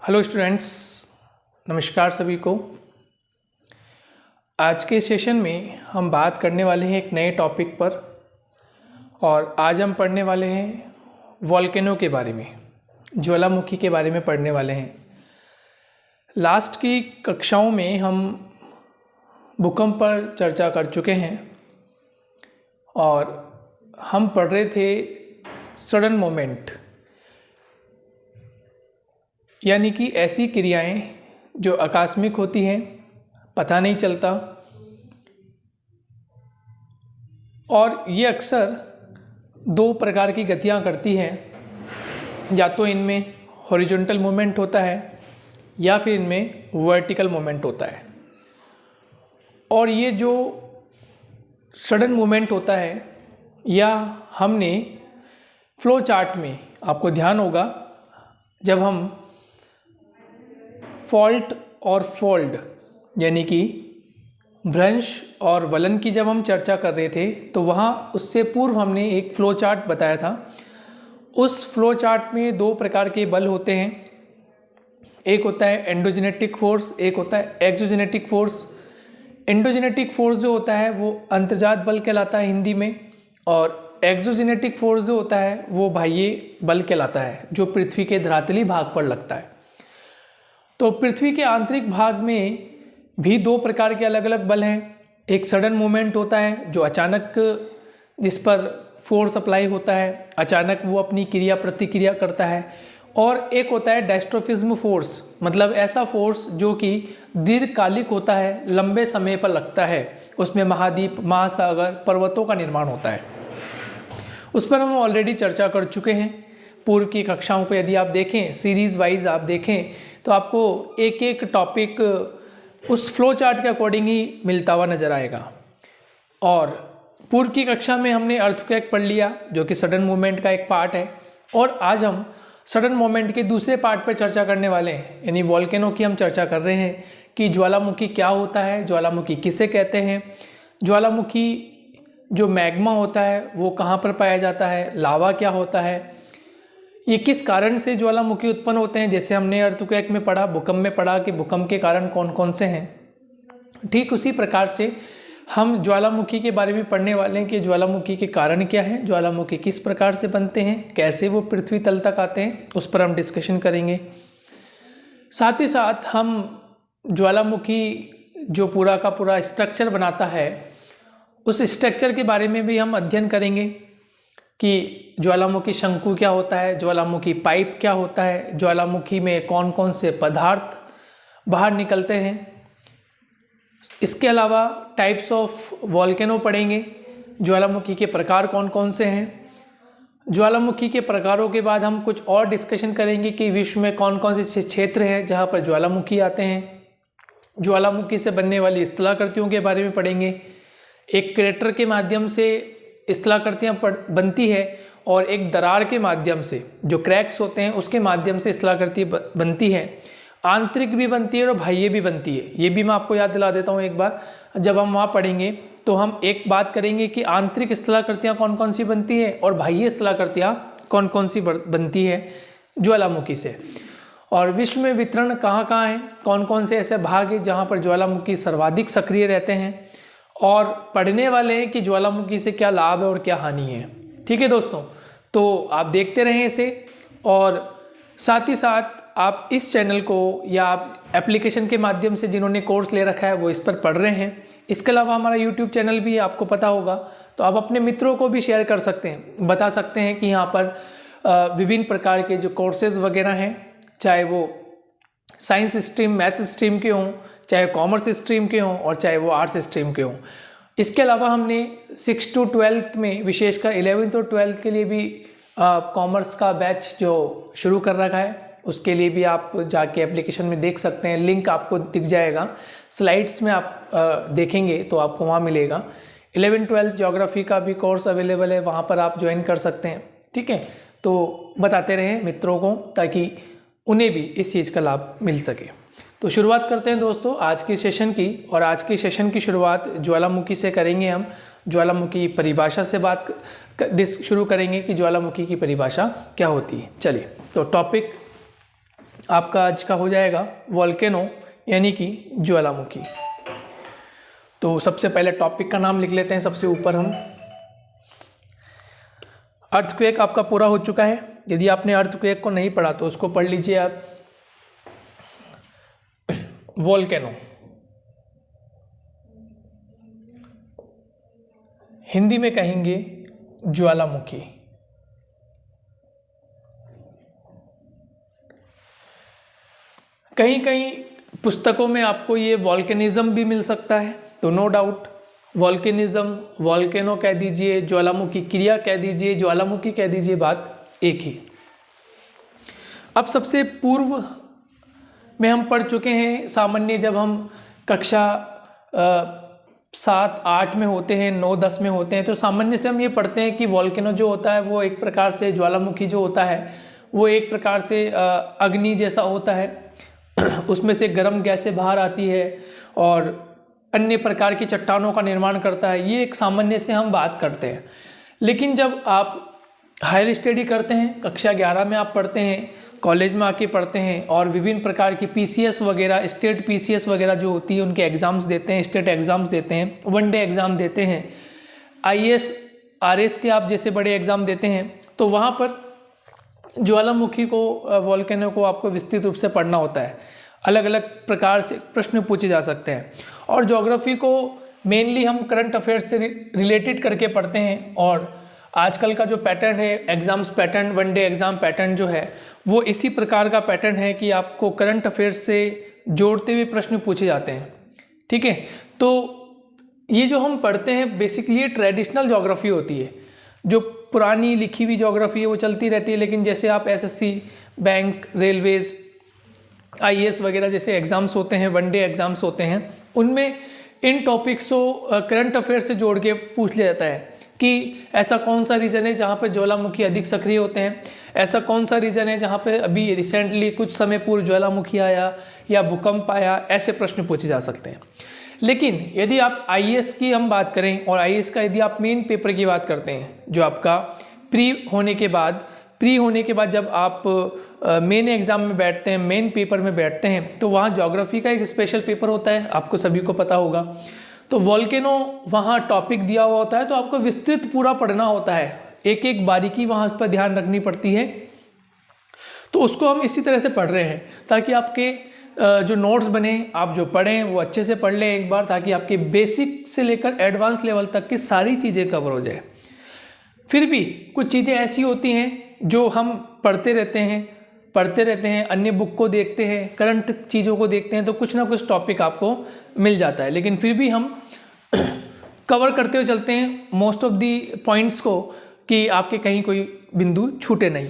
Hello students, नमस्कार सभी को। आज के सेशन में हम बात करने वाले हैं एक नए टॉपिक पर और आज हम पढ़ने वाले हैं वोल्केनो के बारे में, ज्वालामुखी के बारे में पढ़ने वाले हैं। लास्ट की कक्षाओं में हम भूकंप पर चर्चा कर चुके हैं और हम पढ़ रहे थे सडन मोमेंट, यानी कि ऐसी क्रियाएं जो आकस्मिक होती हैं, पता नहीं चलता और ये अक्सर दो प्रकार की गतियां करती हैं। या तो इनमें हॉरिजॉन्टल मूवमेंट होता है या फिर इनमें वर्टिकल मूवमेंट होता है। और ये जो सडन मूवमेंट होता है या हमने फ्लो चार्ट में, आपको ध्यान होगा जब हम फॉल्ट और फोल्ड यानी कि भ्रंश और वलन की जब हम चर्चा कर रहे थे तो वहाँ उससे पूर्व हमने एक फ्लो चार्ट बताया था। उस फ्लो चार्ट में दो प्रकार के बल होते हैं, एक होता है एंडोजेनेटिक फोर्स, एक होता है एक्सोजेनेटिक फोर्स। एंडोजेनेटिक फोर्स जो होता है वो अंतर्जात बल कहलाता है हिंदी में, और एक्सोजेनेटिक फोर्स जो होता है वो बाह्य बल कहलाता है, जो पृथ्वी के धरातली भाग पर लगता है। तो पृथ्वी के आंतरिक भाग में भी दो प्रकार के अलग अलग बल हैं। एक सडन मूवमेंट होता है जो अचानक, जिस पर फोर्स अप्लाई होता है, अचानक वो अपनी क्रिया प्रतिक्रिया करता है। और एक होता है डायस्ट्रोफिज्म फोर्स, मतलब ऐसा फोर्स जो कि दीर्घकालिक होता है, लंबे समय पर लगता है। उसमें महाद्वीप, महासागर, पर्वतों का निर्माण होता है। उस पर हम ऑलरेडी चर्चा कर चुके हैं पूर्व की कक्षाओं को। यदि आप देखें, सीरीज़ वाइज आप देखें तो आपको एक एक टॉपिक उस फ्लो चार्ट के अकॉर्डिंग ही मिलता हुआ नज़र आएगा। और पूर्व की कक्षा में हमने अर्थक्वेक पढ़ लिया जो कि सडन मूवमेंट का एक पार्ट है, और आज हम सडन मूवमेंट के दूसरे पार्ट पर चर्चा करने वाले हैं, यानी वोल्केनो की हम चर्चा कर रहे हैं कि ज्वालामुखी क्या होता है, ज्वालामुखी किसे कहते हैं, ज्वालामुखी जो मैग्मा होता है वो कहाँ पर पाया जाता है, लावा क्या होता है, ये किस कारण से ज्वालामुखी उत्पन्न होते हैं। जैसे हमने अर्थक्वेक में पढ़ा, भूकंप में पढ़ा कि भूकंप के कारण कौन कौन से हैं। ठीक उसी प्रकार से हम ज्वालामुखी के बारे में पढ़ने वाले हैं कि ज्वालामुखी के कारण क्या है, ज्वालामुखी किस प्रकार से बनते हैं, कैसे वो पृथ्वी तल तक आते हैं, उस पर हम डिस्कशन करेंगे। साथ ही साथ हम ज्वालामुखी जो पूरा का पूरा स्ट्रक्चर बनाता है, उस स्ट्रक्चर के बारे में भी हम अध्ययन करेंगे कि ज्वालामुखी शंकु क्या होता है, ज्वालामुखी पाइप क्या होता है, ज्वालामुखी में कौन कौन से पदार्थ बाहर निकलते हैं। इसके अलावा टाइप्स ऑफ वोल्केनो पढ़ेंगे, ज्वालामुखी के प्रकार कौन कौन से हैं। ज्वालामुखी के प्रकारों के बाद हम कुछ और डिस्कशन करेंगे कि विश्व में कौन कौन से क्षेत्र हैं जहाँ पर ज्वालामुखी आते हैं। ज्वालामुखी से बनने वाली स्थलाकृतियों के बारे में पढ़ेंगे। एक क्रेटर के माध्यम से स्थलाकृतियाँ बनती है और एक दरार के माध्यम से, जो क्रैक्स होते हैं उसके माध्यम से स्थलाकृति बनती है। आंतरिक भी बनती है और बाह्य भी बनती है। ये भी मैं आपको याद दिला देता हूँ एक बार, जब हम वहाँ पढ़ेंगे तो हम एक बात करेंगे कि आंतरिक स्थलाकृतियाँ कौन कौन सी बनती है और बाह्य स्थलाकृतियाँ कौन कौन सी बनती है ज्वालामुखी से। और विश्व में वितरण कहाँ कहाँ है, कौन कौन से ऐसे भाग हैं जहाँ पर ज्वालामुखी सर्वाधिक सक्रिय रहते हैं, और पढ़ने वाले हैं कि ज्वालामुखी से क्या लाभ है और क्या हानि है। ठीक है दोस्तों, तो आप देखते रहें इसे, और साथ ही साथ आप इस चैनल को या आप एप्लीकेशन के माध्यम से जिन्होंने कोर्स ले रखा है वो इस पर पढ़ रहे हैं। इसके अलावा हमारा यूट्यूब चैनल भी आपको पता होगा, तो आप अपने मित्रों को भी शेयर कर सकते हैं, बता सकते हैं कि यहाँ पर विभिन्न प्रकार के जो कोर्सेज़ वगैरह हैं, चाहे वो साइंस स्ट्रीम, मैथ्स स्ट्रीम के हों, चाहे कॉमर्स स्ट्रीम के हों, और चाहे वो आर्ट्स स्ट्रीम के हों। इसके अलावा हमने 6 to 12th में, विशेषकर 11th और 12th के लिए भी कॉमर्स का बैच जो शुरू कर रखा है, उसके लिए भी आप जाके एप्लीकेशन में देख सकते हैं। लिंक आपको दिख जाएगा स्लाइड्स में, आप देखेंगे तो आपको वहाँ मिलेगा। 11th 12th ज्योग्राफी का भी कोर्स अवेलेबल है, वहाँ पर आप ज्वाइन कर सकते हैं। ठीक है, तो बताते रहें मित्रों को ताकि उन्हें भी इस चीज़ का लाभ मिल सके। तो शुरुआत करते हैं दोस्तों आज की सेशन की, और आज की सेशन की शुरुआत ज्वालामुखी से करेंगे। हम ज्वालामुखी परिभाषा से बात शुरू करेंगे कि ज्वालामुखी की परिभाषा क्या होती है। चलिए, तो टॉपिक आपका आज का हो जाएगा वॉल्केनो यानी कि ज्वालामुखी। तो सबसे पहले टॉपिक का नाम लिख लेते हैं सबसे ऊपर हम। अर्थक्वेक आपका पूरा हो चुका है। यदि आपने अर्थक्वेक को नहीं पढ़ा तो उसको पढ़ लीजिए आप। वॉल्केनो हिंदी में कहेंगे ज्वालामुखी। कहीं कहीं पुस्तकों में आपको ये वॉल्केनिज्म भी मिल सकता है, तो नो डाउट वॉल्केनिज्म, वॉल्केनो कह दीजिए, ज्वालामुखी क्रिया कह दीजिए, ज्वालामुखी कह दीजिए, बात एक ही। अब सबसे पूर्व में हम पढ़ चुके हैं सामान्य, जब हम कक्षा 7, 8 में होते हैं, 9, 10 में होते हैं, तो सामान्य से हम ये पढ़ते हैं कि वॉल्केनो जो होता है वो एक प्रकार से, ज्वालामुखी जो होता है वो एक प्रकार से अग्नि जैसा होता है। उसमें से गर्म गैसें बाहर आती है और अन्य प्रकार की चट्टानों का निर्माण करता है। ये एक सामान्य से हम बात करते हैं। लेकिन जब आप हायर स्टडी करते हैं, कक्षा 11 में आप पढ़ते हैं, कॉलेज में आके पढ़ते हैं और विभिन्न प्रकार की पीसीएस वगैरह, स्टेट पीसीएस वगैरह जो होती है उनके एग्ज़ाम्स देते हैं, स्टेट एग्ज़ाम्स देते हैं, वनडे एग्ज़ाम देते हैं, आईएएस आरएस के आप जैसे बड़े एग्ज़ाम देते हैं, तो वहाँ पर ज्वालामुखी को, वॉल्केनो को आपको विस्तृत रूप से पढ़ना होता है। अलग अलग प्रकार से प्रश्न पूछे जा सकते हैं और ज्योग्राफी को मेनली हम करंट अफेयर्स से रिलेटेड करके पढ़ते हैं। और आजकल का जो पैटर्न है, exams pattern, one day exam pattern जो है वो इसी प्रकार का पैटर्न है कि आपको करंट अफेयर्स से जोड़ते हुए प्रश्न पूछे जाते हैं। ठीक है, तो ये जो हम पढ़ते हैं बेसिकली ट्रेडिशनल ज्योग्राफी होती है। जो पुरानी लिखी हुई ज्योग्राफी है वो चलती रहती है, लेकिन जैसे आप एसएससी, बैंक, रेलवेज़, आईएएस वगैरह जैसे एग्ज़ाम्स होते हैं, वनडे एग्ज़ाम्स होते हैं, उनमें इन टॉपिक्स को करंट अफेयर से जोड़ के पूछ लिया जाता है कि ऐसा कौन सा रीजन है जहाँ पर ज्वालामुखी अधिक सक्रिय होते हैं, ऐसा कौन सा रीजन है जहाँ पे अभी रिसेंटली कुछ समय पूर्व ज्वालामुखी आया या भूकंप आया, ऐसे प्रश्न पूछे जा सकते हैं। लेकिन यदि आप आईएएस की हम बात करें और आईएएस का यदि आप मेन पेपर की बात करते हैं, जो आपका प्री होने के बाद जब आप मेन एग्ज़ाम में बैठते हैं, मेन पेपर में बैठते हैं, तो वहाँ ज्योग्राफी का एक स्पेशल पेपर होता है, आपको सभी को पता होगा। तो वॉल्केनो वहाँ टॉपिक दिया हुआ होता है, तो आपको विस्तृत पूरा पढ़ना होता है, एक एक बारीकी वहाँ पर ध्यान रखनी पड़ती है। तो उसको हम इसी तरह से पढ़ रहे हैं ताकि आपके जो नोट्स बने, आप जो पढ़ें वो अच्छे से पढ़ लें एक बार, ताकि आपके बेसिक से लेकर एडवांस लेवल तक की सारी चीज़ें कवर हो जाए। फिर भी कुछ चीज़ें ऐसी होती हैं जो हम पढ़ते रहते हैं, अन्य बुक को देखते हैं, करंट चीज़ों को देखते हैं, तो कुछ ना कुछ टॉपिक आपको मिल जाता है। लेकिन फिर भी हम कवर करते हुए चलते हैं मोस्ट ऑफ दी पॉइंट्स को, कि आपके कहीं कोई बिंदु छूटे नहीं।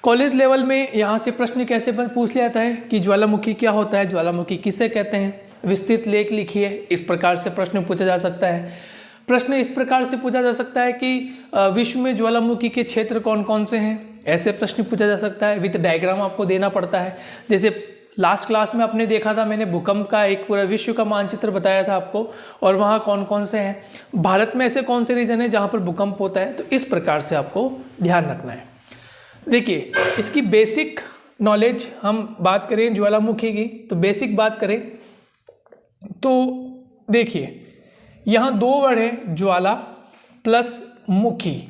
कॉलेज लेवल में यहाँ से प्रश्न कैसे पूछ लिया जाता है कि ज्वालामुखी क्या होता है, ज्वालामुखी किसे कहते हैं, विस्तृत लेख लिखिए, इस प्रकार से प्रश्न पूछा जा सकता है। प्रश्न इस प्रकार से पूछा जा सकता है कि विश्व में ज्वालामुखी के क्षेत्र कौन कौन से हैं, ऐसे प्रश्न पूछा जा सकता है। विद डायग्राम आपको देना पड़ता है। जैसे लास्ट क्लास में आपने देखा था, मैंने भूकंप का एक पूरा विश्व का मानचित्र बताया था आपको, और वहाँ कौन कौन से हैं, भारत में ऐसे कौन से रीजन है जहाँ पर भूकंप होता है। तो इस प्रकार से आपको ध्यान रखना है। देखिए, इसकी बेसिक नॉलेज हम बात करें ज्वालामुखी की, तो बेसिक बात करें तो देखिए यहाँ दो वर्ड है, ज्वाला प्लस मुखी।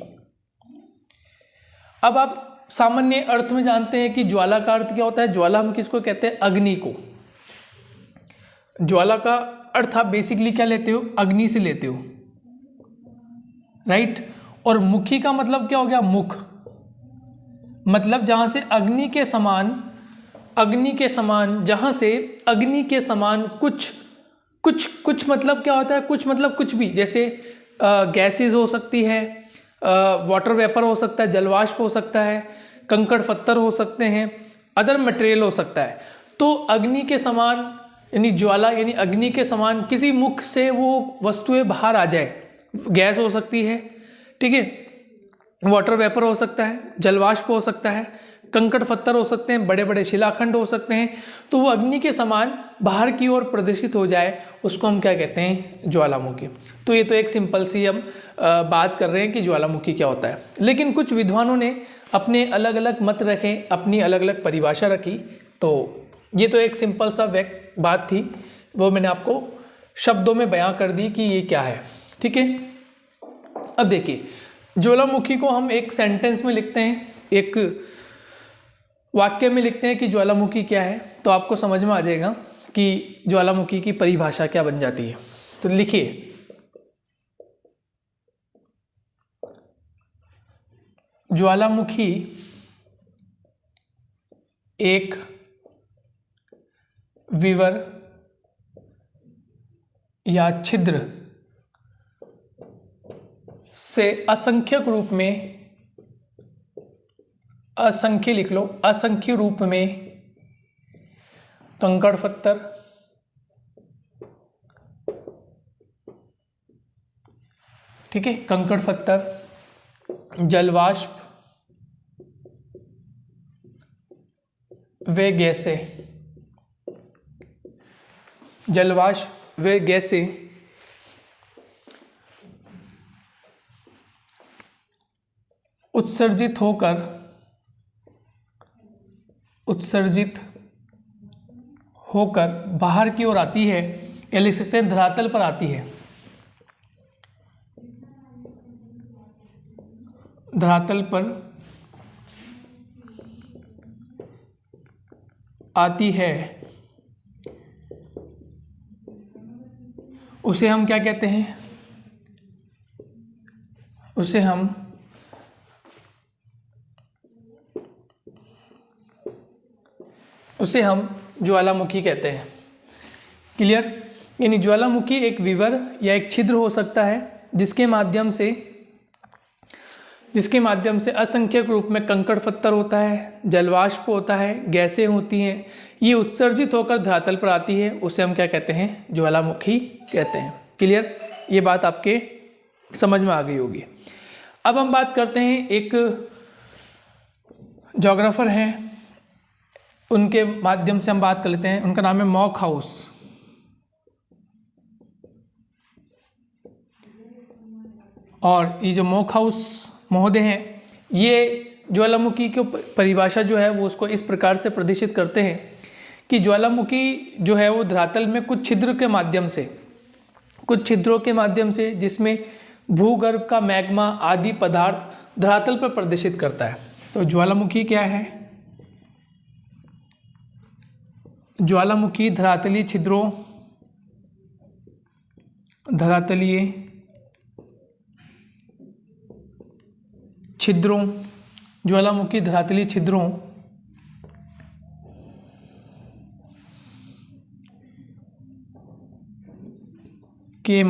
अब आप सामान्य अर्थ में जानते हैं कि ज्वाला का अर्थ क्या होता है। ज्वाला हम किसको कहते हैं, अग्नि को। ज्वाला का अर्थ आप बेसिकली क्या लेते हो, अग्नि से लेते हो, राइट। और मुखी का मतलब क्या हो गया, मुख, मतलब जहां से अग्नि के समान, जहां से अग्नि के समान कुछ मतलब क्या होता है, कुछ मतलब कुछ भी, जैसे गैसेस हो सकती है, वाटर वेपर हो सकता है, जलवाष्प हो सकता है, कंकड़ पत्थर हो सकते हैं, अदर मटेरियल हो सकता है। तो अग्नि के समान यानी ज्वाला यानी अग्नि के समान किसी मुख से वो वस्तुएं बाहर आ जाए, गैस हो सकती है, ठीक है, वाटर वेपर हो सकता है, जलवाष्प हो सकता है, कंकड़ पत्थर हो सकते हैं, बड़े बड़े शिलाखंड हो सकते हैं, तो वो अग्नि के समान बाहर की ओर प्रदर्शित हो जाए उसको हम क्या कहते हैं, ज्वालामुखी। तो ये तो एक सिंपल सी हम बात कर रहे हैं कि ज्वालामुखी क्या होता है। लेकिन कुछ विद्वानों ने अपने अलग अलग मत रखे, अपनी अलग अलग परिभाषा रखी। तो ये तो एक सिंपल सा बात थी, वो मैंने आपको शब्दों में बयां कर दी कि ये क्या है। ठीक है, अब देखिए ज्वालामुखी को हम एक सेंटेंस में लिखते हैं, एक वाक्य में लिखते हैं कि ज्वालामुखी क्या है, तो आपको समझ में आ जाएगा कि ज्वालामुखी की परिभाषा क्या बन जाती है। तो लिखिए, ज्वालामुखी एक विवर या छिद्र से असंख्यक रूप में, असंख्य लिख लो, असंख्य रूप में कंकड़ पत्थर, ठीक है, कंकड़ पत्थर, जलवाष्प वे गैसें, जलवाष्प वे गैसें उत्सर्जित होकर बाहर की ओर आती है, या लिख सकते हैं धरातल पर आती है, धरातल पर आती है, उसे हम क्या कहते हैं, उसे हम ज्वालामुखी कहते हैं। क्लियर? यानी ज्वालामुखी एक विवर या एक छिद्र हो सकता है जिसके माध्यम से असंख्यक रूप में कंकड़ पत्थर होता है, जलवाष्प होता है, गैसें होती हैं, ये उत्सर्जित होकर धरातल पर आती है, उसे हम क्या कहते हैं, ज्वालामुखी कहते हैं। क्लियर? ये बात आपके समझ में आ गई होगी। अब हम बात करते हैं, एक ज्योग्राफर हैं, उनके माध्यम से हम बात कर लेते हैं। उनका नाम है मॉकहाउस। और ये जो मॉकहाउस महोदय हैं, ये ज्वालामुखी की परिभाषा जो है वो उसको इस प्रकार से प्रदर्शित करते हैं कि ज्वालामुखी जो है वो धरातल में कुछ छिद्रों के माध्यम से जिसमें भूगर्भ का मैग्मा आदि पदार्थ धरातल पर प्रदर्शित करता है। तो ज्वालामुखी क्या है? ज्वालामुखी धरातलीय छिद्रों, ज्वालामुखी धरातलीय छिद्रों के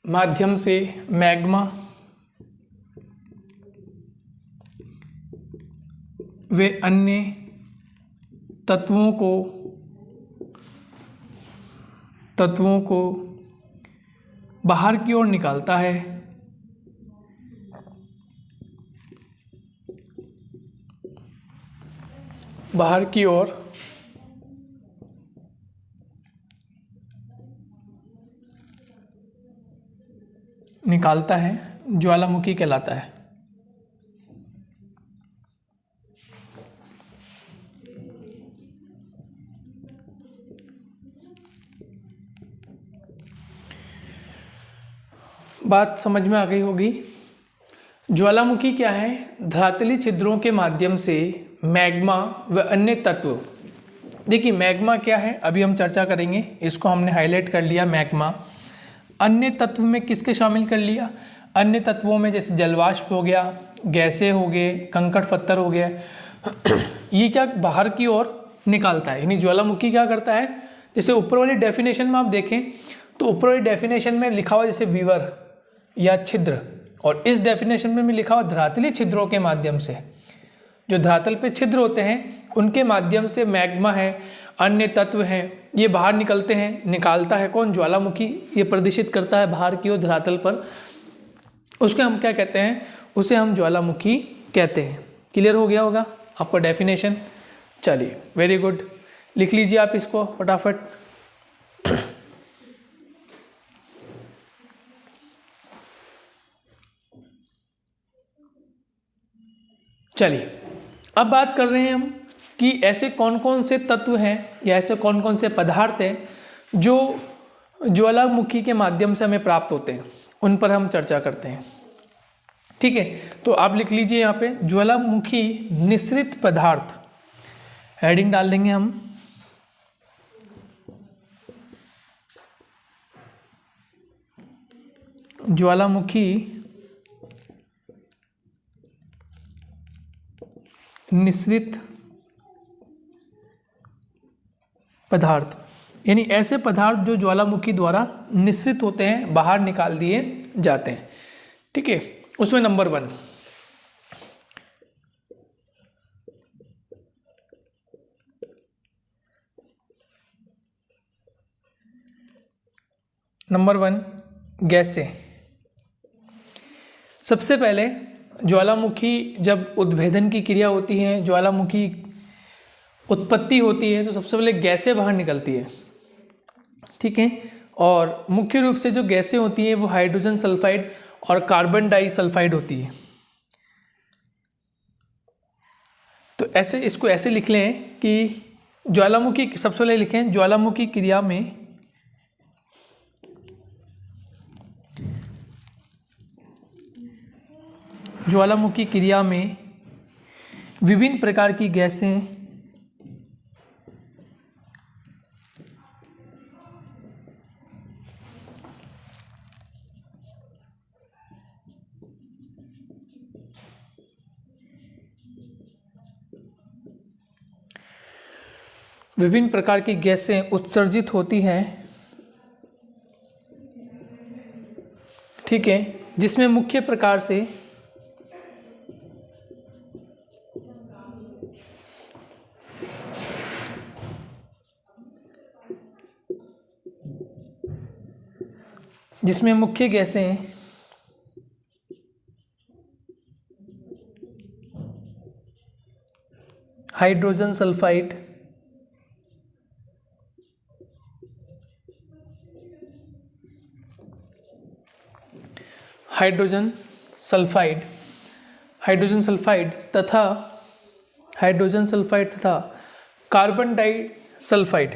माध्यम से मैग्मा वे अन्य तत्वों को बाहर की ओर निकालता है, बाहर की ओर निकालता है, ज्वालामुखी कहलाता है। बात समझ में आ गई होगी। ज्वालामुखी क्या है? धरातलीय छिद्रों के माध्यम से मैग्मा व अन्य तत्व। देखिए मैग्मा क्या है अभी हम चर्चा करेंगे, इसको हमने हाईलाइट कर लिया। मैग्मा अन्य तत्व में किसके शामिल कर लिया? अन्य तत्वों में जैसे जलवाष्प हो गया, गैसें हो गए, कंकड़ पत्थर हो गया, ये क्या बाहर की ओर निकालता है। यानी ज्वालामुखी क्या करता है, जैसे ऊपर वाली डेफिनेशन में आप देखें तो ऊपर वाली डेफिनेशन में लिखा हुआ जैसे विवर या छिद्र, और इस डेफिनेशन में भी लिखा हुआ धरातलीय छिद्रों के माध्यम से, जो धरातल पे छिद्र होते हैं उनके माध्यम से मैग्मा है, अन्य तत्व हैं ये बाहर निकलते हैं। निकालता है कौन? ज्वालामुखी। ये प्रदर्शित करता है बाहर की ओर धरातल पर, उसके हम क्या कहते हैं? उसे हम ज्वालामुखी कहते हैं। क्लियर हो गया होगा आपका डेफिनेशन? चलिए, वेरी गुड, लिख लीजिए आप इसको फटाफट। चलिए, अब बात कर रहे हैं हम कि ऐसे कौन कौन से तत्व हैं या ऐसे कौन कौन से पदार्थ हैं जो ज्वालामुखी के माध्यम से हमें प्राप्त होते हैं, उन पर हम चर्चा करते हैं। ठीक है, तो आप लिख लीजिए यहाँ पे ज्वालामुखी निःसृत पदार्थ, हेडिंग डाल देंगे हम। ज्वालामुखी निःसृत पदार्थ, यानी ऐसे पदार्थ जो ज्वालामुखी द्वारा निःसृत होते हैं, बाहर निकाल दिए जाते हैं। ठीक है, उसमें नंबर 1 गैसें। सबसे पहले ज्वालामुखी जब उद्भेदन की क्रिया होती है, ज्वालामुखी उत्पत्ति होती है, तो सबसे पहले गैसें बाहर निकलती है। ठीक है, और मुख्य रूप से जो गैसें होती हैं वो हाइड्रोजन सल्फाइड और कार्बन डाइसल्फाइड होती है। तो ऐसे इसको ऐसे लिख लें कि ज्वालामुखी, सबसे पहले लिखें ज्वालामुखी क्रिया में विभिन्न प्रकार की गैसें उत्सर्जित होती हैं। ठीक है, जिसमें मुख्य प्रकार से मुख्य गैसें हाइड्रोजन सल्फाइड, तथा कार्बन डाइसल्फाइड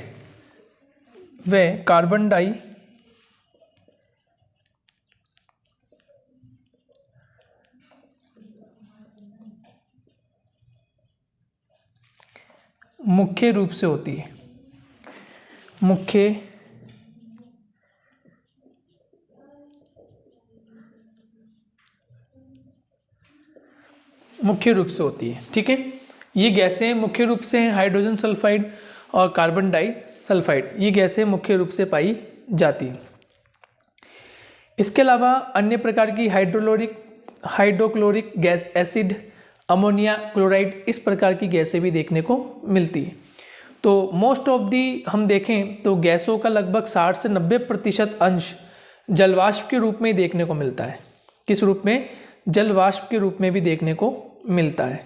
व कार्बन डाई मुख्य रूप से होती है। मुख्य रूप से होती है। ठीक है, ये गैसें मुख्य रूप से हैं हाइड्रोजन सल्फाइड और कार्बन डाइसल्फाइड, ये गैसें मुख्य रूप से पाई जाती हैं। इसके अलावा अन्य प्रकार की hydrochloric gas, acid, ammonia chloride, इस प्रकार की गैसें भी देखने को मिलती है। तो मोस्ट ऑफ दी हम देखें तो गैसों का लगभग 60 से 90% अंश जलवाष्प के रूप में ही देखने को मिलता है। किस रूप में? जलवाष्प के रूप में भी देखने को मिलता है।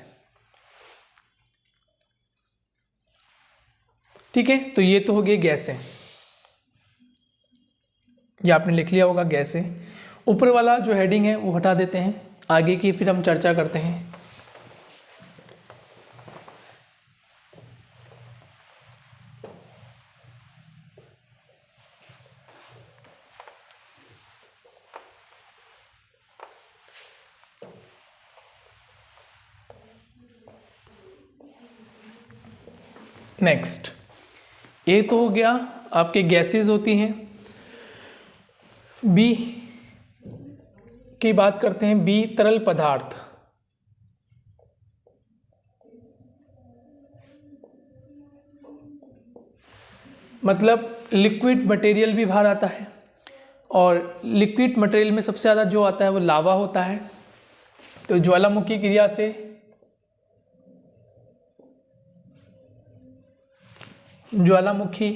ठीक है, तो ये तो हो गई गैसें, ये आपने लिख लिया होगा गैसें। ऊपर वाला जो हेडिंग है वो हटा देते हैं, आगे की फिर हम चर्चा करते हैं। नेक्स्ट, ए तो हो गया आपके गैसेस होती हैं। बी की बात करते हैं। बी तरल पदार्थ, मतलब लिक्विड मटेरियल भी बाहर आता है, और लिक्विड मटेरियल में सबसे ज़्यादा जो आता है वो लावा होता है। तो ज्वालामुखी क्रिया से ज्वालामुखी,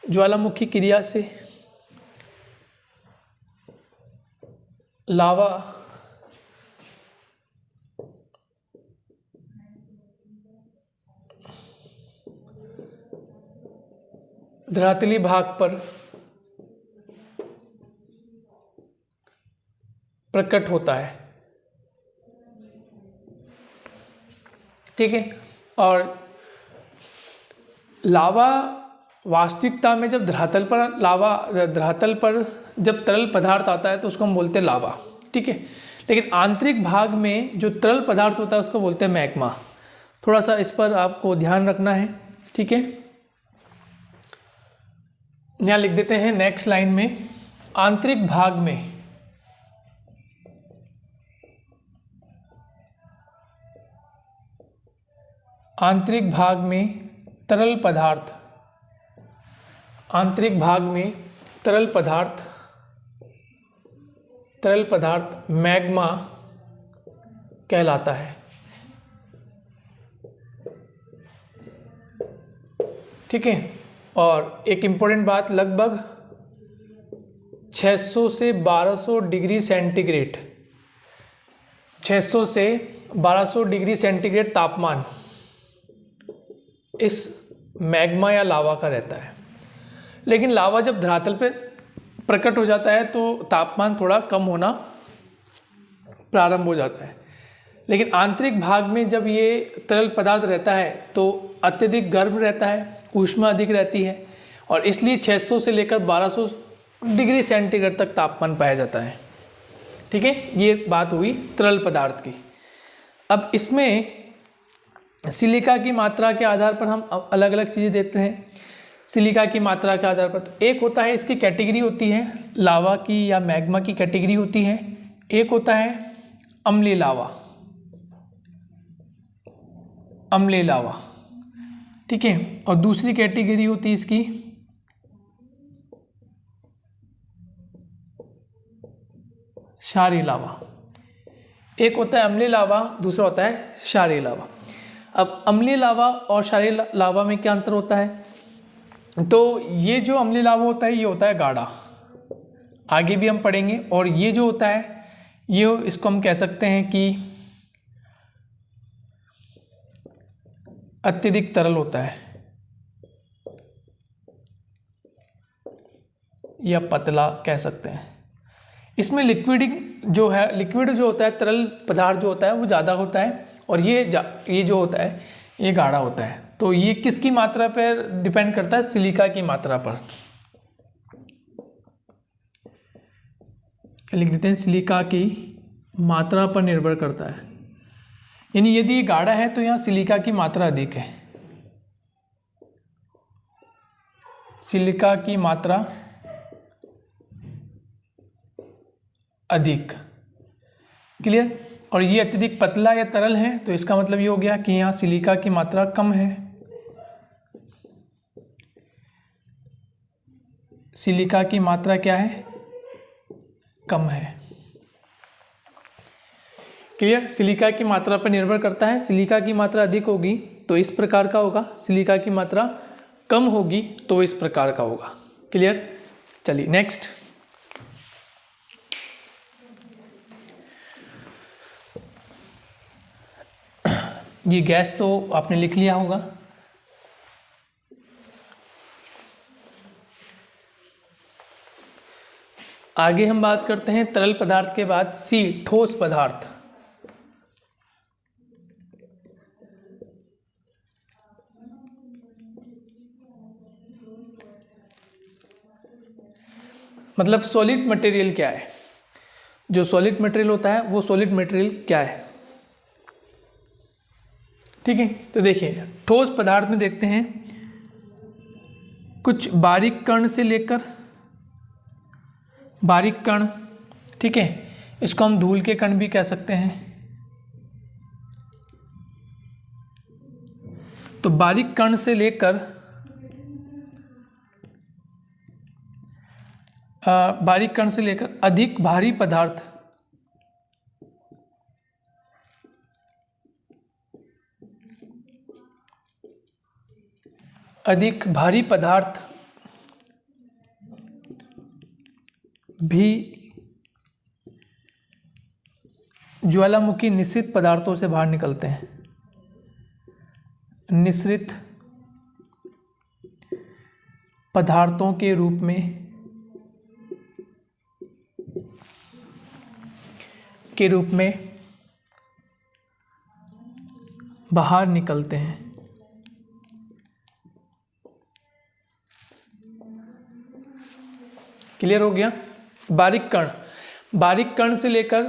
ज्वालामुखी क्रिया से लावा धरातली भाग पर प्रकट होता है। ठीक है। और लावा वास्तविकता में जब धरातल पर जब तरल पदार्थ आता है तो उसको हम बोलते हैं लावा। ठीक है। लेकिन आंतरिक भाग में जो तरल पदार्थ होता है उसको बोलते हैं मैग्मा। थोड़ा सा इस पर आपको ध्यान रखना है। ठीक है। यहाँ लिख देते हैं नेक्स्ट लाइन में, आंतरिक भाग में तरल पदार्थ, आंतरिक भाग में तरल पदार्थ मैग्मा कहलाता है। ठीक है। और एक इम्पोर्टेंट बात, लगभग 600 से 1200 डिग्री सेंटीग्रेड, 600 से 1200 डिग्री सेंटीग्रेड तापमान इस मैग्मा या लावा का रहता है। लेकिन लावा जब धरातल पे प्रकट हो जाता है तो तापमान थोड़ा कम होना प्रारंभ हो जाता है। लेकिन आंतरिक भाग में जब ये तरल पदार्थ रहता है तो अत्यधिक गर्म रहता है, ऊष्मा अधिक रहती है, और इसलिए 600 से लेकर 1200 डिग्री सेंटीग्रेड तक तापमान पाया जाता है। ठीक है। ये बात हुई तरल पदार्थ की। अब इसमें सिलिका की मात्रा के आधार पर हम अलग अलग चीज़ें देते हैं। सिलिका की मात्रा के आधार पर तो एक होता है, इसकी कैटेगरी होती है लावा की या मैग्मा की कैटेगरी होती है। एक होता है अम्लीय लावा, अम्लीय लावा। ठीक है। और दूसरी कैटेगरी होती है इसकी क्षारीय लावा। एक होता है अम्लीय लावा, दूसरा होता है क्षारीय लावा। अब अम्लीय लावा और क्षारीय लावा में क्या अंतर होता है? तो ये जो अम्लीय लावा होता है ये होता है गाढ़ा, आगे भी हम पढ़ेंगे। और ये जो होता है ये, इसको हम कह सकते हैं कि अत्यधिक तरल होता है या पतला कह सकते हैं। इसमें लिक्विड जो होता है, तरल पदार्थ जो होता है वो ज़्यादा होता है, और ये जो होता है ये गाढ़ा होता है। तो ये किसकी मात्रा पर डिपेंड करता है? सिलिका की मात्रा पर। लिख देते हैं सिलिका की मात्रा पर निर्भर करता है। यानी यदि ये गाढ़ा है तो यहाँ सिलिका की मात्रा अधिक है, सिलिका की मात्रा अधिक। क्लियर? और ये अत्यधिक पतला या तरल है तो इसका मतलब ये हो गया कि यहाँ सिलिका की मात्रा कम है, सिलिका की मात्रा क्या है? कम है। क्लियर? सिलिका की मात्रा पर निर्भर करता है। सिलिका की मात्रा अधिक होगी तो इस प्रकार का होगा, सिलिका की मात्रा कम होगी तो इस प्रकार का होगा। क्लियर? चलिए नेक्स्ट। ये गैस तो आपने लिख लिया होगा। आगे हम बात करते हैं तरल पदार्थ के बाद सी, ठोस पदार्थ। मतलब सॉलिड मटेरियल क्या है? जो सॉलिड मटेरियल होता है वो सॉलिड मटेरियल क्या है? ठीक है। तो देखिए ठोस पदार्थ में देखते हैं कुछ बारीक कण से लेकर बारीक कण, ठीक है, इसको हम धूल के कण भी कह सकते हैं। तो बारीक कण से लेकर अधिक भारी पदार्थ, अधिक भारी पदार्थ भी ज्वालामुखी निश्रित पदार्थों से बाहर निकलते हैं। निश्रित पदार्थों के रूप में बाहर निकलते हैं। क्लियर हो गया? बारीक कण से लेकर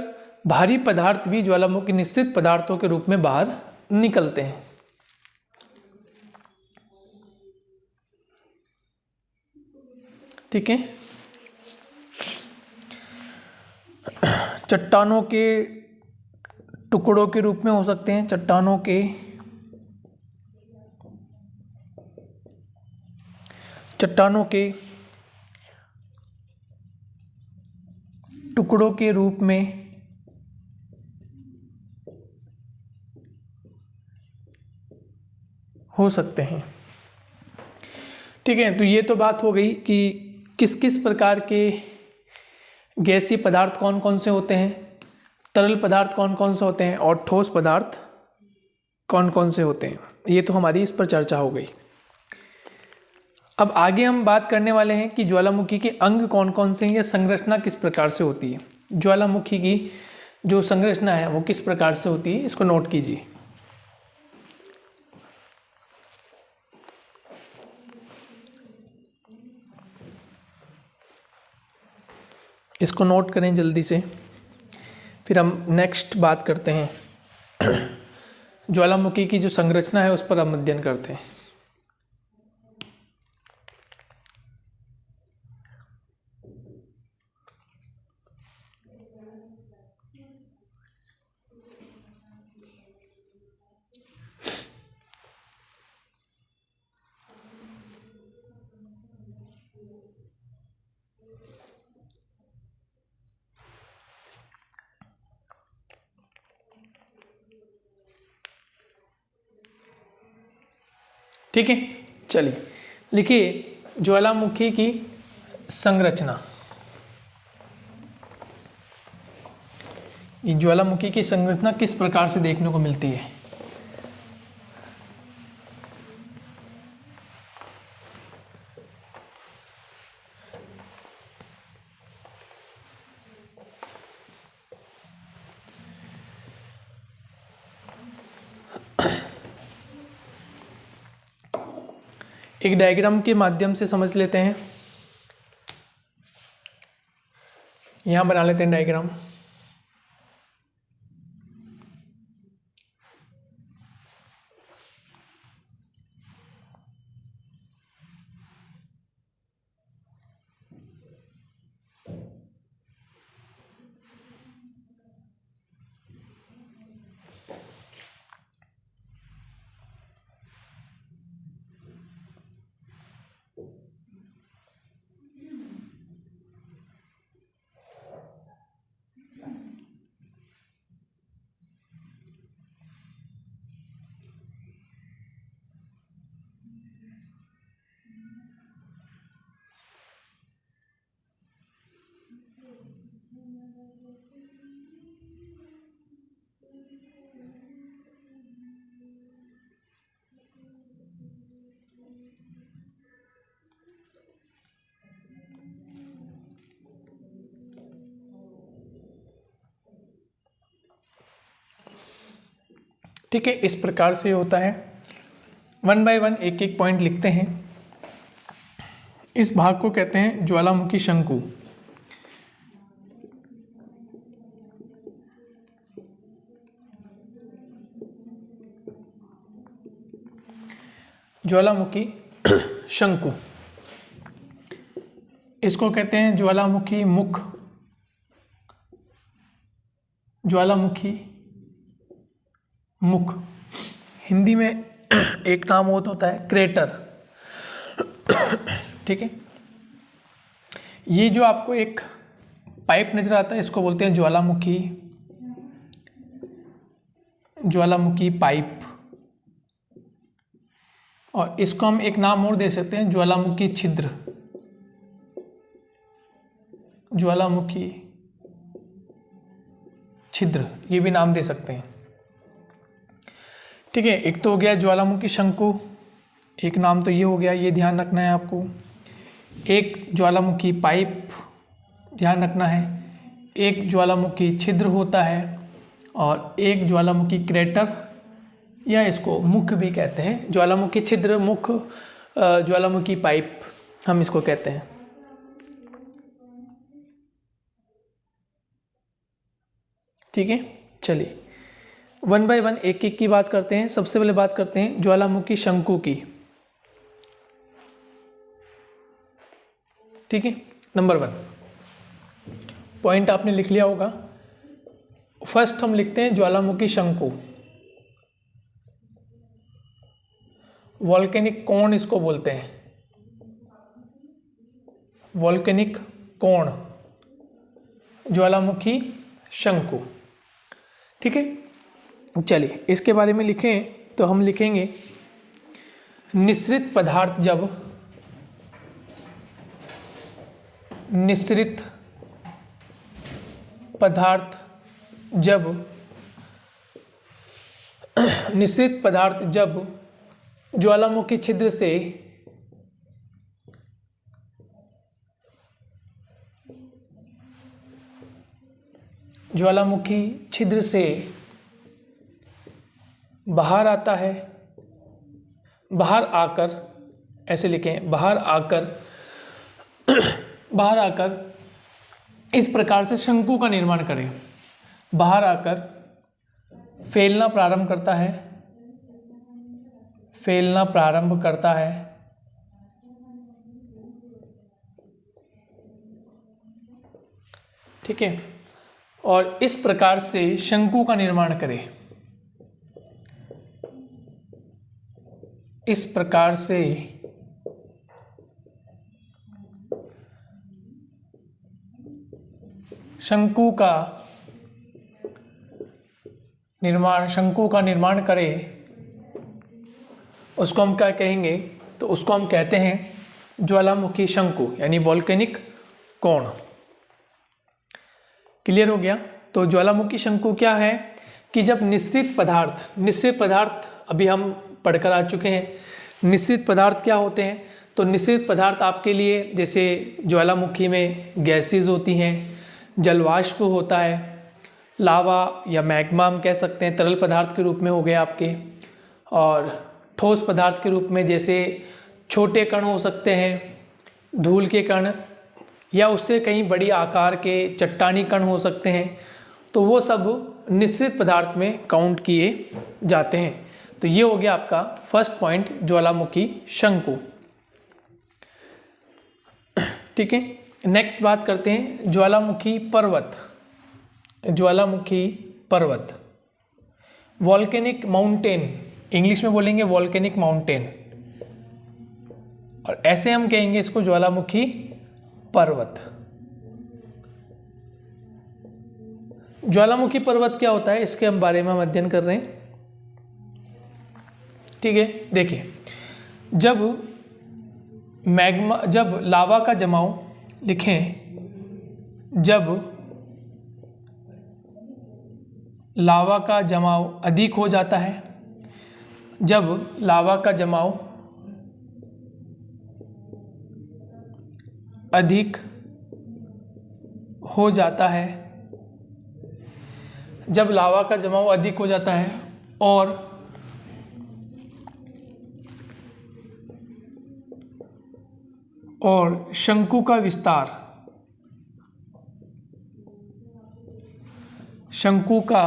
भारी पदार्थ भी ज्वालामुखी निश्चित पदार्थों के रूप में बाहर निकलते हैं। ठीक है। चट्टानों के टुकड़ों के रूप में हो सकते हैं। चट्टानों के टुकड़ों के रूप में हो सकते हैं। ठीक है, तो ये तो बात हो गई कि किस किस प्रकार के गैसीय पदार्थ कौन कौन से होते हैं, तरल पदार्थ कौन कौन से होते हैं और ठोस पदार्थ कौन कौन से होते हैं। ये तो हमारी इस पर चर्चा हो गई। अब आगे हम बात करने वाले हैं कि ज्वालामुखी के अंग कौन कौन से हैं या संरचना किस प्रकार से होती है। ज्वालामुखी की जो संरचना है वो किस प्रकार से होती है, इसको नोट कीजिए। इसको नोट करें जल्दी से, फिर हम नेक्स्ट बात करते हैं। ज्वालामुखी की जो संरचना है उस पर हम अध्ययन करते हैं। ठीक है, चलिए लिखिए ज्वालामुखी की संरचना। ये ज्वालामुखी की संरचना किस प्रकार से देखने को मिलती है। एक डायग्राम के माध्यम से समझ लेते हैं। यहां बना लेते हैं डायग्राम। ठीक है, इस प्रकार से होता है। 1 बाय 1 एक एक पॉइंट लिखते हैं। इस भाग को कहते हैं ज्वालामुखी शंकु। ज्वालामुखी शंकु, इसको कहते हैं ज्वालामुखी मुख। ज्वालामुखी मुख हिंदी में एक नाम होता है क्रेटर। ठीक है, ये जो आपको एक पाइप नजर आता है इसको बोलते हैं ज्वालामुखी पाइप। और इसको हम एक नाम और दे सकते हैं, ज्वालामुखी छिद्र, ज्वालामुखी छिद्र, ये भी नाम दे सकते हैं। ठीक है, एक तो हो गया ज्वालामुखी शंकु, एक नाम तो ये हो गया, ये ध्यान रखना है आपको। एक ज्वालामुखी पाइप ध्यान रखना है, एक ज्वालामुखी छिद्र होता है, और एक ज्वालामुखी क्रेटर, या इसको मुख भी कहते हैं। ज्वालामुखी छिद्र, मुख, ज्वालामुखी पाइप हम इसको कहते हैं। ठीक है, चलिए वन बाय वन एक एक की बात करते हैं। सबसे पहले बात करते हैं ज्वालामुखी शंकु की। ठीक है, नंबर 1 पॉइंट आपने लिख लिया होगा। फर्स्ट हम लिखते हैं ज्वालामुखी शंकु, वॉल्केनिक कोण इसको बोलते हैं, वॉल्केनिक कोण, ज्वालामुखी शंकु। ठीक है, चलिए इसके बारे में लिखें तो हम लिखेंगे निःसृत पदार्थ जब, निःसृत पदार्थ जब, निःसृत पदार्थ जब ज्वालामुखी छिद्र से ज्वालामुखी छिद्र से बाहर आता है, बाहर आकर, ऐसे लिखें, बाहर आकर बाहर आकर इस प्रकार से शंकु का निर्माण करें। बाहर आकर फैलना प्रारंभ करता है, फैलना प्रारंभ करता है, ठीक है, और इस प्रकार से शंकु का निर्माण करें। इस प्रकार से शंकु का निर्माण करें, उसको हम क्या कहेंगे, तो उसको हम कहते हैं ज्वालामुखी शंकु, यानी वॉल्केनिक कोण। क्लियर हो गया। तो ज्वालामुखी शंकु क्या है कि जब निःसृत पदार्थ अभी हम पढ़कर आ चुके हैं। निःसृत पदार्थ क्या होते हैं, तो निःसृत पदार्थ आपके लिए जैसे ज्वालामुखी में गैसेज होती हैं, जलवाष्प होता है, लावा या मैग्मा हम कह सकते हैं, तरल पदार्थ के रूप में हो गए आपके, और ठोस पदार्थ के रूप में जैसे छोटे कण हो सकते हैं, धूल के कण, या उससे कहीं बड़ी आकार के चट्टानी कण हो सकते हैं। तो वो सब निःसृत पदार्थ में काउंट किए जाते हैं। तो ये हो गया आपका फर्स्ट पॉइंट, ज्वालामुखी शंकु। ठीक है, नेक्स्ट बात करते हैं ज्वालामुखी पर्वत। ज्वालामुखी पर्वत, वॉल्केनिक माउंटेन, इंग्लिश में बोलेंगे वॉल्केनिक माउंटेन, और ऐसे हम कहेंगे इसको ज्वालामुखी पर्वत। ज्वालामुखी पर्वत क्या होता है, इसके हम बारे में हम अध्ययन कर रहे हैं। ठीक है, देखिए, जब लावा का जमाव लिखें, जब लावा का जमाव अधिक हो जाता है, जब लावा का जमाव अधिक हो जाता है, जब लावा का जमाव अधिक हो जाता है और शंकु का विस्तार, शंकु का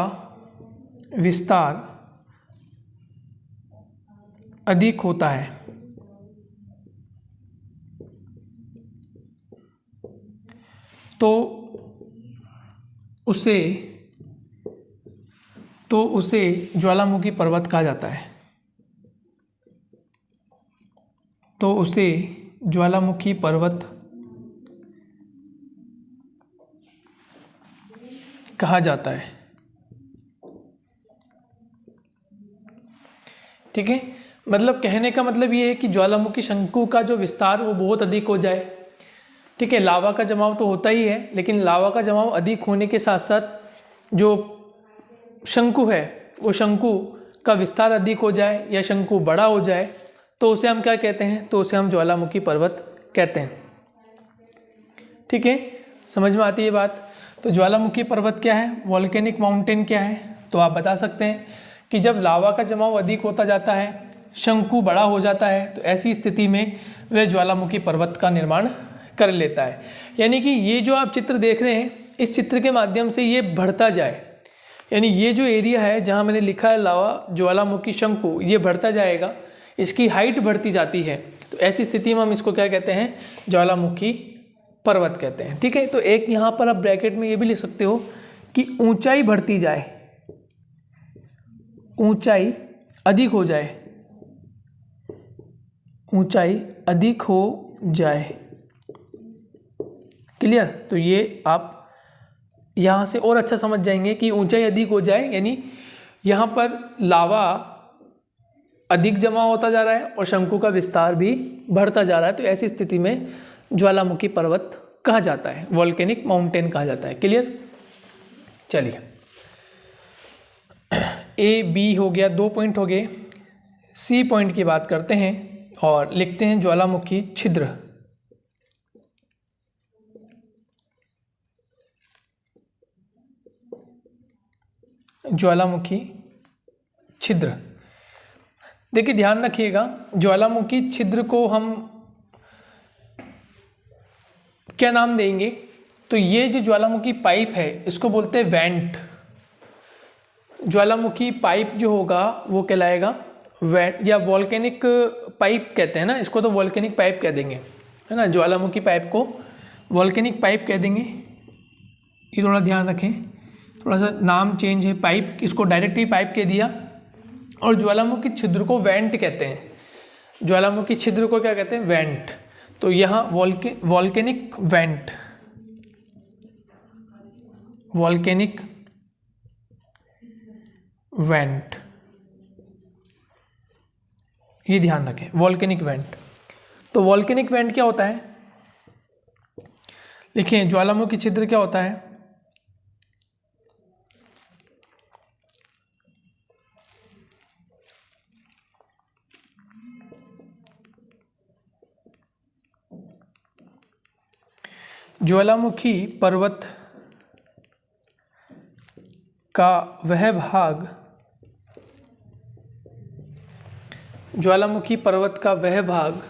विस्तार अधिक होता है, तो उसे ज्वालामुखी पर्वत कहा जाता है। तो उसे ज्वालामुखी पर्वत कहा जाता है। ठीक है, मतलब कहने का मतलब ये है कि ज्वालामुखी शंकु का जो विस्तार वो बहुत अधिक हो जाए। ठीक है, लावा का जमाव तो होता ही है, लेकिन लावा का जमाव अधिक होने के साथ साथ जो शंकु है वो शंकु का विस्तार अधिक हो जाए या शंकु बड़ा हो जाए, तो उसे हम क्या कहते हैं, तो उसे हम ज्वालामुखी पर्वत कहते हैं। ठीक है, समझ में आती है बात। तो ज्वालामुखी पर्वत क्या है, वॉल्केनिक माउंटेन क्या है, तो आप बता सकते हैं कि जब लावा का जमाव अधिक होता जाता है, शंकु बड़ा हो जाता है, तो ऐसी स्थिति में वह ज्वालामुखी पर्वत का निर्माण कर लेता है। यानी कि ये जो आप चित्र देख रहे हैं, इस चित्र के माध्यम से ये बढ़ता जाए, यानी ये जो एरिया है जहाँ मैंने लिखा है लावा ज्वालामुखी शंकु, ये बढ़ता जाएगा, इसकी हाइट बढ़ती जाती है, तो ऐसी स्थिति में हम इसको क्या कहते हैं, ज्वालामुखी पर्वत कहते हैं। ठीक है, तो एक यहाँ पर आप ब्रैकेट में ये भी लिख सकते हो कि ऊंचाई बढ़ती जाए, ऊंचाई अधिक हो जाए, ऊंचाई अधिक हो जाए। क्लियर, तो ये आप यहाँ से और अच्छा समझ जाएंगे कि ऊंचाई अधिक हो जाए, यानी यहाँ पर लावा अधिक जमा होता जा रहा है और शंकु का विस्तार भी बढ़ता जा रहा है, तो ऐसी स्थिति में ज्वालामुखी पर्वत कहा जाता है, वॉल्केनिक माउंटेन कहा जाता है। क्लियर, चलिए ए बी हो गया, 2 पॉइंट हो गए। सी पॉइंट की बात करते हैं और लिखते हैं ज्वालामुखी छिद्र। ज्वालामुखी छिद्र, देखिए ध्यान रखिएगा, ज्वालामुखी छिद्र को हम क्या नाम देंगे, तो ये जो ज्वालामुखी पाइप है इसको बोलते हैं वेंट। ज्वालामुखी पाइप जो होगा वो कहलाएगा वेंट, या वॉल्केनिक पाइप कहते हैं ना इसको, तो वॉल्केनिक पाइप कह देंगे, है ना, ज्वालामुखी पाइप को वॉल्केनिक पाइप कह देंगे। ये थोड़ा ध्यान रखें, थोड़ा सा नाम चेंज है, पाइप इसको डायरेक्टली पाइप कह दिया, और ज्वालामुखी छिद्र को वेंट कहते हैं। ज्वालामुखी छिद्र को क्या कहते हैं, वेंट। तो यहाँ वॉल्केनिक वेंट, वॉल्केनिक वेंट, ये ध्यान रखें, वॉल्केनिक वेंट। तो वॉल्केनिक वेंट क्या होता है, देखिए ज्वालामुखी छिद्र क्या होता है, ज्वालामुखी पर्वत का वह भाग, ज्वालामुखी पर्वत का वह भाग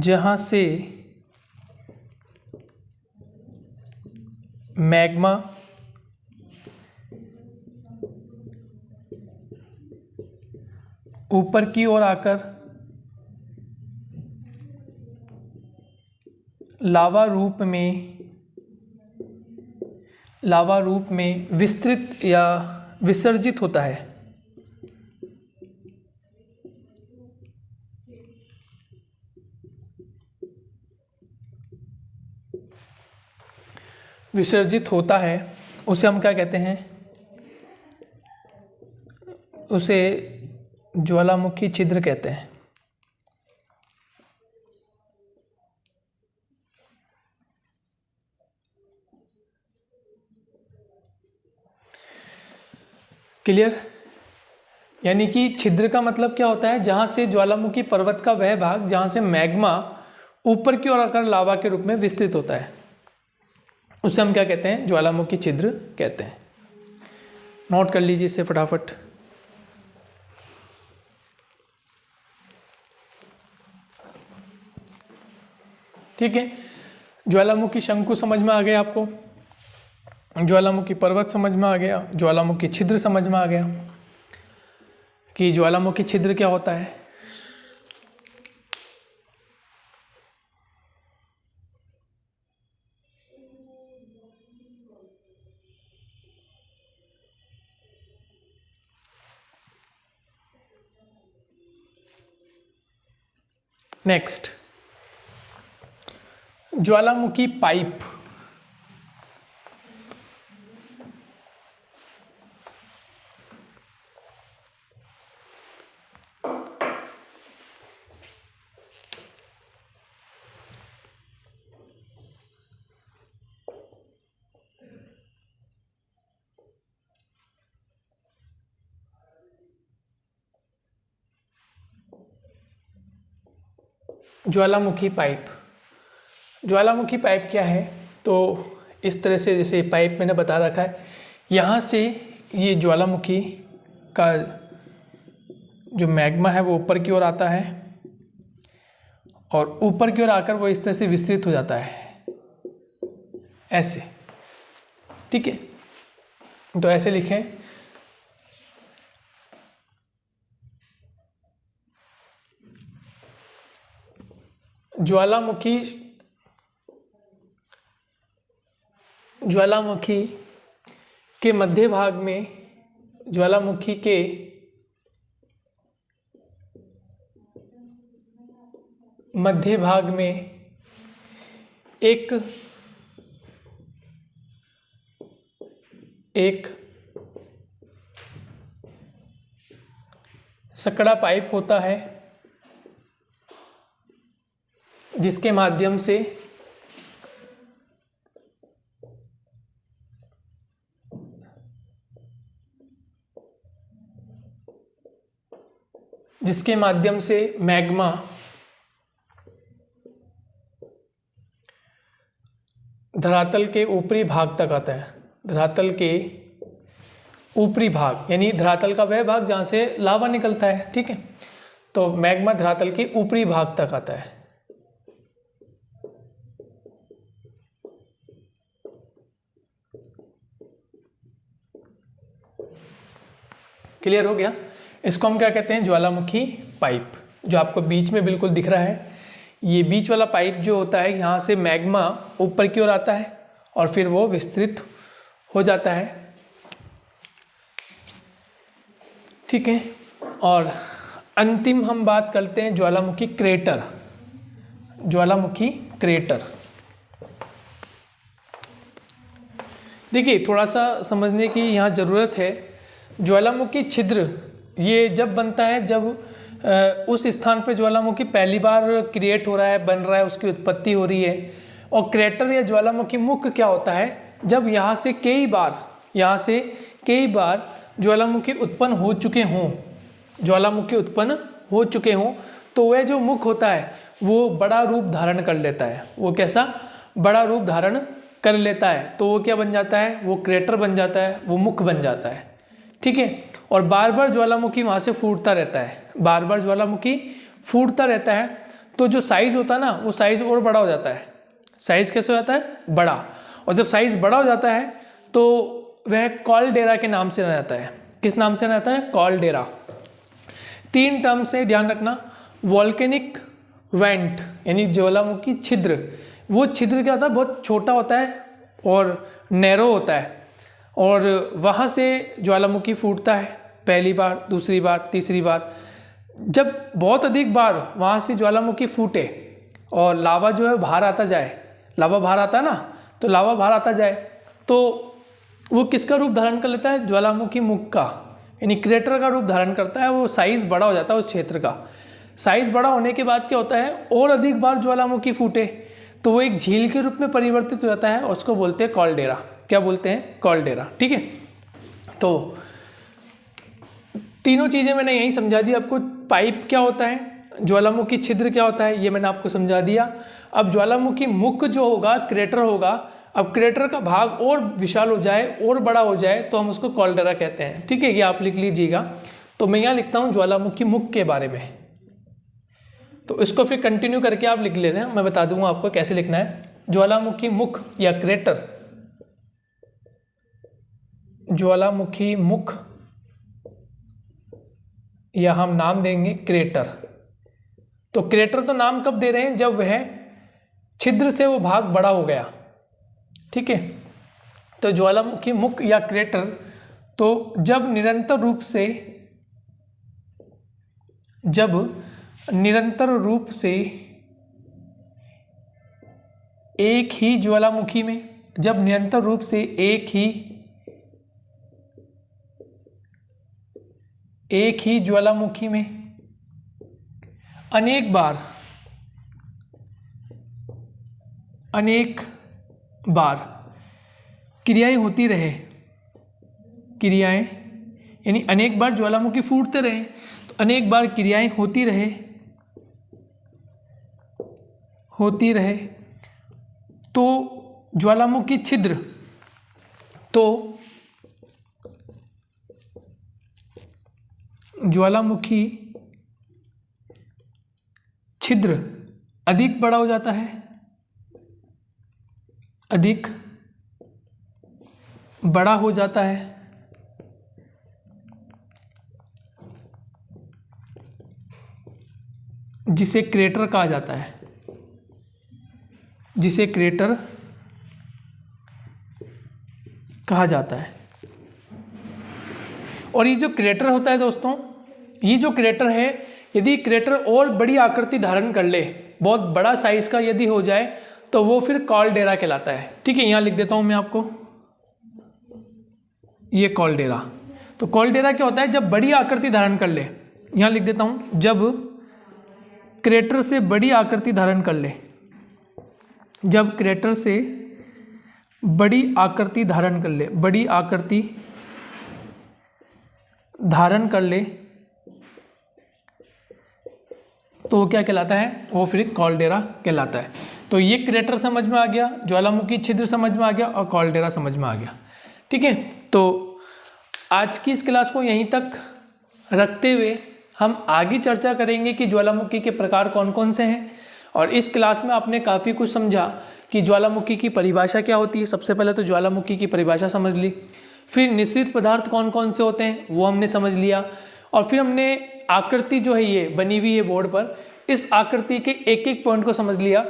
जहाँ से मैग्मा ऊपर की ओर आकर लावा रूप में विस्तृत या विसर्जित होता है। विसर्जित होता है, उसे हम क्या कहते हैं, उसे ज्वालामुखी छिद्र कहते हैं। क्लियर, यानी कि छिद्र का मतलब क्या होता है, जहाँ से ज्वालामुखी पर्वत का वह भाग जहाँ से मैग्मा ऊपर की ओर आकर लावा के रूप में विस्तृत होता है, उसे हम क्या कहते हैं, ज्वालामुखी छिद्र कहते हैं। नोट कर लीजिए इसे फटाफट। ठीक है, ज्वालामुखी शंकु समझ में आ गया आपको, ज्वालामुखी पर्वत समझ में आ गया, ज्वालामुखी छिद्र समझ में आ गया कि ज्वालामुखी छिद्र क्या होता है। नेक्स्ट, ज्वालामुखी पाइप। ज्वालामुखी पाइप। ज्वालामुखी पाइप क्या है? तो इस तरह से, जैसे पाइप मैंने बता रखा है, यहाँ से ये ज्वालामुखी का जो मैग्मा है वो ऊपर की ओर आता है और ऊपर की ओर आकर वो इस तरह से विस्तृत हो जाता है, ऐसे। ठीक है, तो ऐसे लिखें, ज्वालामुखी के मध्य भाग में, ज्वालामुखी के मध्य भाग में एक सकड़ा पाइप होता है जिसके माध्यम से मैग्मा धरातल के ऊपरी भाग तक आता है। धरातल के ऊपरी भाग यानी धरातल का वह भाग जहाँ से लावा निकलता है। ठीक है, तो मैग्मा धरातल के ऊपरी भाग तक आता है। क्लियर हो गया? इसको हम क्या कहते हैं? ज्वालामुखी पाइप। जो आपको बीच में बिल्कुल दिख रहा है, ये बीच वाला पाइप जो होता है, यहाँ से मैग्मा ऊपर की ओर आता है और फिर वो विस्तृत हो जाता है। ठीक है, और अंतिम हम बात करते हैं ज्वालामुखी क्रेटर। ज्वालामुखी क्रेटर, देखिए थोड़ा सा समझने की यहाँ ज़रूरत है। ज्वालामुखी छिद्र ये जब बनता है जब उस स्थान पर ज्वालामुखी पहली बार क्रिएट हो रहा है, बन रहा है, उसकी उत्पत्ति हो रही है। और क्रेटर या ज्वालामुखी मुख क्या होता है? जब यहाँ से कई बार ज्वालामुखी उत्पन्न हो चुके हों, तो वह जो मुख होता है वो बड़ा रूप धारण कर लेता है। वो कैसा? बड़ा रूप धारण कर लेता है। तो वो क्या बन जाता है? वो क्रेटर बन जाता है, वो मुख बन जाता है। ठीक है, और बार बार ज्वालामुखी वहाँ से फूटता रहता है, बार बार ज्वालामुखी फूटता रहता है। तो जो साइज़ होता है ना, वो साइज़ और बड़ा हो जाता है। साइज़ कैसे हो जाता है? बड़ा। और जब साइज़ बड़ा हो जाता है तो वह कॉलडेरा के नाम से जाना जाता है। किस नाम से जाना जाता है? कॉलडेरा। 3 टर्म से ध्यान रखना। वॉल्केनिक वेंट यानी ज्वालामुखी छिद्र, वो छिद्र क्या होता है? बहुत छोटा होता है और नैरो होता है, और वहाँ से ज्वालामुखी फूटता है पहली बार, दूसरी बार, तीसरी बार। जब बहुत अधिक बार वहाँ से ज्वालामुखी फूटे और लावा जो है बाहर आता जाए, लावा बाहर आता है ना, तो लावा बाहर आता जाए तो वो किसका रूप धारण कर लेता है? ज्वालामुखी मुख का, यानी क्रेटर का रूप धारण करता है। वो साइज़ बड़ा हो जाता है उस क्षेत्र का। साइज़ बड़ा होने के बाद क्या होता है? और अधिक बार ज्वालामुखी फूटे तो वो एक झील के रूप में परिवर्तित हो जाता है और उसको बोलते हैं कॉलडेरा। क्या बोलते हैं? कॉलडेरा। ठीक है, तो तीनों चीज़ें मैंने यही समझा दी आपको। पाइप क्या होता है, ज्वालामुखी छिद्र क्या होता है, ये मैंने आपको समझा दिया। अब ज्वालामुखी मुख जो होगा, क्रेटर होगा। अब क्रेटर का भाग और विशाल हो जाए और बड़ा हो जाए तो हम उसको कॉलडेरा कहते हैं। ठीक है, ये आप लिख लीजिएगा। तो मैं यहाँ लिखता हूँ ज्वालामुखी मुख के बारे में, तो इसको फिर कंटिन्यू करके आप लिख लेते हैं। मैं बता दूंगा आपको कैसे लिखना है। ज्वालामुखी मुख या क्रेटर, ज्वालामुखी मुख या हम नाम देंगे क्रेटर। तो क्रेटर तो नाम कब दे रहे हैं? जब वह छिद्र से वो भाग बड़ा हो गया। ठीक है, तो ज्वालामुखी मुख या क्रेटर तो जब निरंतर रूप से एक ही ज्वालामुखी में, जब निरंतर रूप से एक ही ज्वालामुखी में अनेक बार क्रियाएं होती रहे, क्रियाएं यानी अनेक बार ज्वालामुखी फूटते रहे, तो अनेक बार क्रियाएं होती रहे होती रहे तो ज्वालामुखी छिद्र अधिक बड़ा हो जाता है, अधिक बड़ा हो जाता है, जिसे क्रेटर कहा जाता है, जिसे क्रेटर कहा जाता है। और ये जो क्रेटर होता है दोस्तों, ये जो क्रेटर है, यदि क्रेटर और बड़ी आकृति धारण कर ले, बहुत बड़ा साइज का यदि हो जाए, तो वो फिर कॉलडेरा कहलाता है। ठीक है, यहाँ लिख देता हूँ मैं आपको, ये कॉलडेरा। तो कॉलडेरा क्या होता है? जब बड़ी आकृति धारण कर ले, यहाँ लिख देता हूँ, जब क्रेटर से बड़ी आकृति धारण कर ले, जब क्रेटर से बड़ी आकृति धारण कर ले, बड़ी आकृति धारण कर ले, तो वो क्या कहलाता है? वो फिर कॉलडेरा कहलाता है। तो ये क्रेटर समझ में आ गया, ज्वालामुखी छिद्र समझ में आ गया और कॉलडेरा समझ में आ गया। ठीक है, तो आज की इस क्लास को यहीं तक रखते हुए हम आगे चर्चा करेंगे कि ज्वालामुखी के प्रकार कौन कौन से हैं। और इस क्लास में आपने काफ़ी कुछ समझा कि ज्वालामुखी की परिभाषा क्या होती है। सबसे पहले तो ज्वालामुखी की परिभाषा समझ ली, फिर निश्रित पदार्थ कौन कौन से होते हैं वो हमने समझ लिया, और फिर हमने आकृति जो है ये बनी हुई है बोर्ड पर, इस आकृति के एक एक पॉइंट को समझ लिया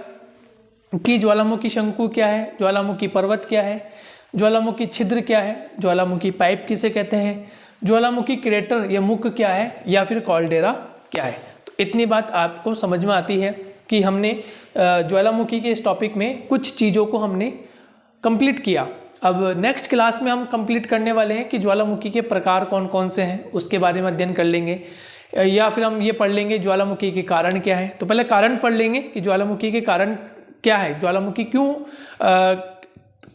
कि ज्वालामुखी शंकु क्या है, ज्वालामुखी पर्वत क्या है, ज्वालामुखी छिद्र क्या है, ज्वालामुखी पाइप किसे कहते हैं, ज्वालामुखी क्रेटर या मुख क्या है, या फिर कॉलडेरा क्या है। तो इतनी बात आपको समझ में आती है कि हमने ज्वालामुखी के इस टॉपिक में कुछ चीज़ों को हमने कंप्लीट किया। अब नेक्स्ट क्लास में हम कंप्लीट करने वाले हैं कि ज्वालामुखी के प्रकार कौन कौन से हैं, उसके बारे में अध्ययन कर लेंगे, या फिर हम ये पढ़ लेंगे ज्वालामुखी के कारण क्या है। तो पहले कारण पढ़ लेंगे कि ज्वालामुखी के कारण क्या है, ज्वालामुखी क्यों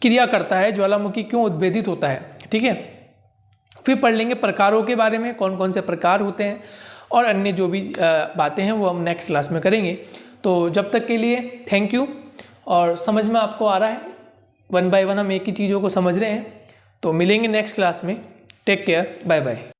क्रिया करता है, ज्वालामुखी क्यों उद्भेदित होता है। ठीक है, फिर पढ़ लेंगे प्रकारों के बारे में, कौन कौन से प्रकार होते हैं, और अन्य जो भी बातें हैं वो हम नेक्स्ट क्लास में करेंगे। तो जब तक के लिए थैंक यू। और समझ में आपको आ रहा है, 1 बाय 1 हम एक ही चीज़ों को समझ रहे हैं। तो मिलेंगे नेक्स्ट क्लास में। Take care, bye bye.